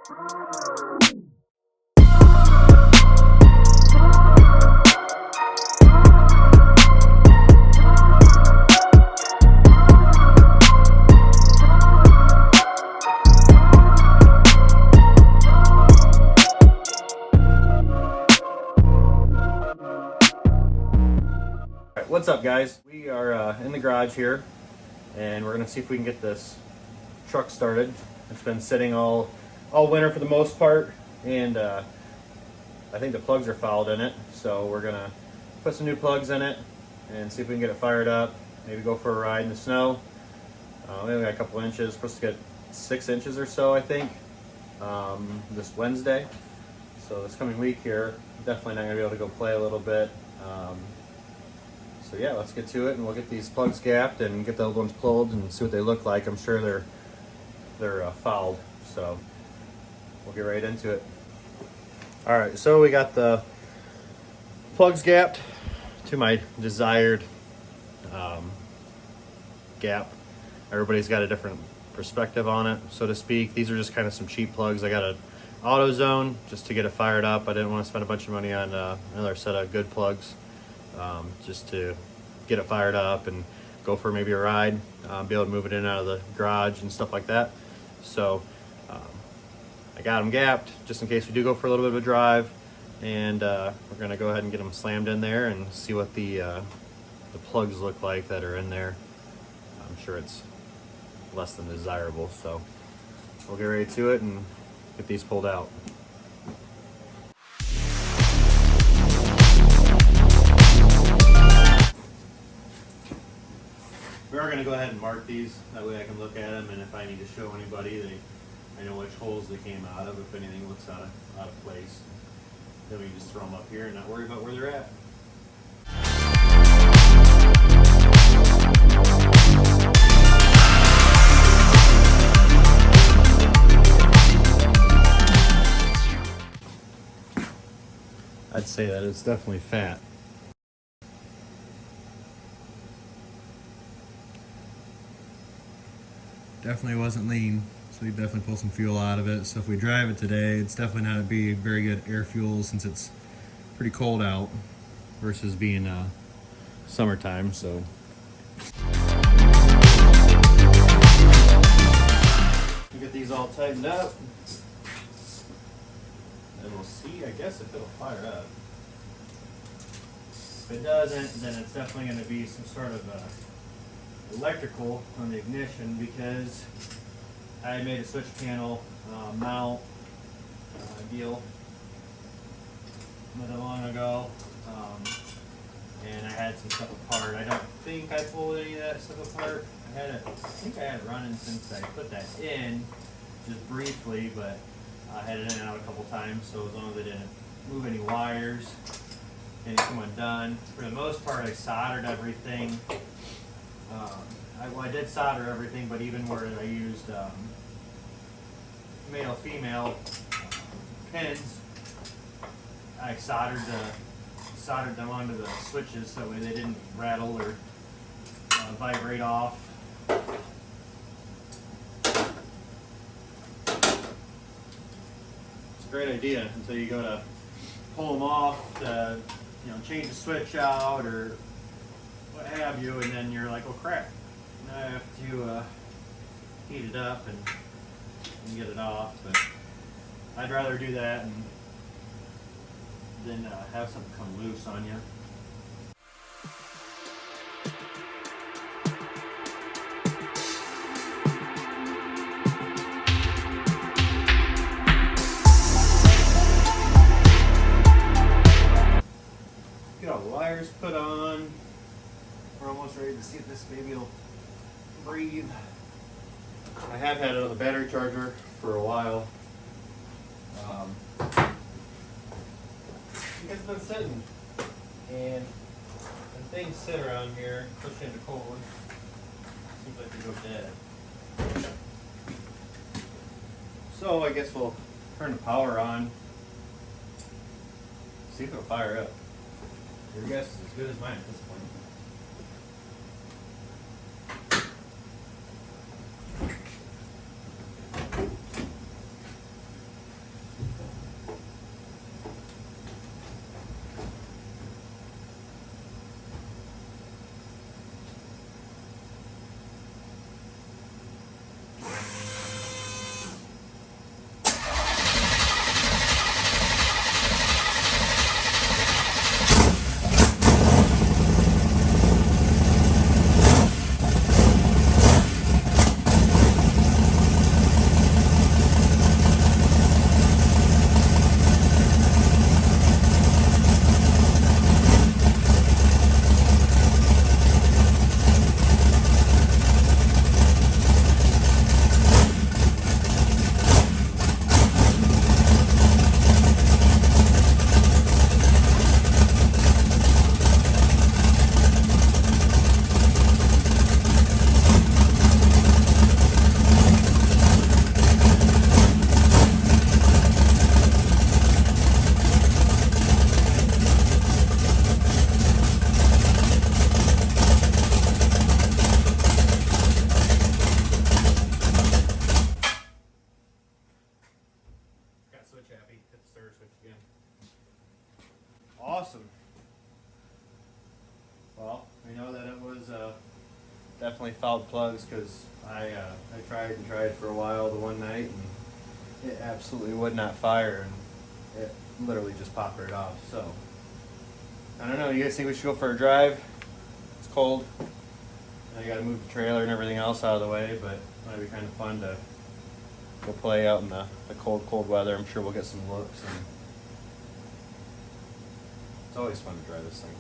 What's up, guys? We are in the garage here, and we're gonna see if we can get this truck started. It's been sitting all winter for the most part, and I think the plugs are fouled in it, so we're gonna put some new plugs in it and see if we can get it fired up. Maybe go for a ride in the snow. We only got a couple inches. Supposed to get 6 inches or so, I think, this Wednesday. So this coming week here, definitely not gonna be able to go play a little bit. So yeah, let's get to it, and we'll get these plugs gapped and get the old ones pulled and see what they look like. I'm sure they're fouled, so we'll get right into it. All right, so we got the plugs gapped to my desired gap. Everybody's got a different perspective on it, so to speak. These are just kind of some cheap plugs. I got an AutoZone just to get it fired up. I didn't want to spend a bunch of money on another set of good plugs. Just to get it fired up and go for maybe a ride, be able to move it in and out of the garage and stuff like that. So I got them gapped just in case we do go for a little bit of a drive, and we're going to go ahead and get them slammed in there and see what the plugs look like that are in there. I'm sure it's less than desirable, so we'll get ready to it and get these pulled out. We are going to go ahead and mark these, that way I can look at them, and if I need to show anybody, I know which holes they came out of, if anything looks out of place. Then we can just throw them up here and not worry about where they're at. I'd say that it's definitely fat. Definitely wasn't lean, so we definitely pull some fuel out of it. So if we drive it today, it's definitely not to be very good air fuel since it's pretty cold out versus being summertime. So we'll get these all tightened up, and we'll see, I guess, if it'll fire up. If it doesn't, then it's definitely going to be some sort of electrical on the ignition, because I made a switch panel mount deal not that long ago, and I had some stuff apart. I don't think I pulled any of that stuff apart. I think I had it running since I put that in, just briefly, but I had it in and out a couple times, so as long as I didn't move any wires, didn't come undone. For the most part, I soldered everything. I did solder everything, but even where I used male-female pins, I soldered them onto the switches so that way they didn't rattle or vibrate off. It's a great idea until you go to pull them off to, change the switch out or what have you, and then you're like, oh crap, now I have to heat it up and get it off. But I'd rather do that than have something come loose on you. Get all the wires put on. We're almost ready to see if this baby will breathe. I have had it on the battery charger for a while. It's been sitting, and when things sit around here, especially in the cold, seems like they go dead. So I guess we'll turn the power on, see if it'll fire up. Your guess is as good as mine at this point. Chappie. Hit the starter switch again. Awesome. Well, we know that it was definitely fouled plugs because I tried and tried for a while the one night and it absolutely would not fire and it literally just popped right off. So I don't know. You guys think we should go for a drive? It's cold. I got to move the trailer and everything else out of the way, but it might be kind of fun to go play out in the cold weather. I'm sure we'll get some looks. And it's always fun to drive this thing.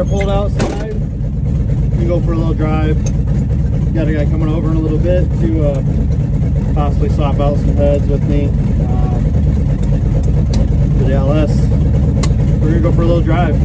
Pulled outside. We go for a little drive. Got a guy coming over in a little bit to possibly swap out some heads with me for the LS. We're gonna go for a little drive.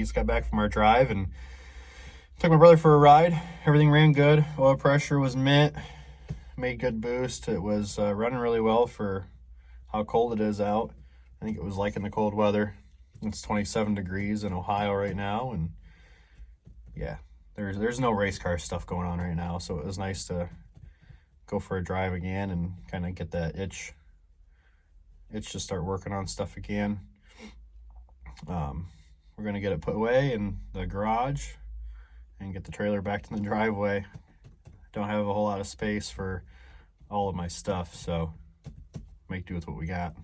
just got back from our drive and took my brother for a ride. Everything ran good. Oil pressure was mint. Made good boost. It was running really well for how cold it is out. I think it was liking the cold weather. It's 27 degrees in Ohio right now, and yeah, there's no race car stuff going on right now, so it was nice to go for a drive again and kind of get that itch to start working on stuff again. We're gonna get it put away in the garage and get the trailer back to the driveway. Don't have a whole lot of space for all of my stuff, so make do with what we got.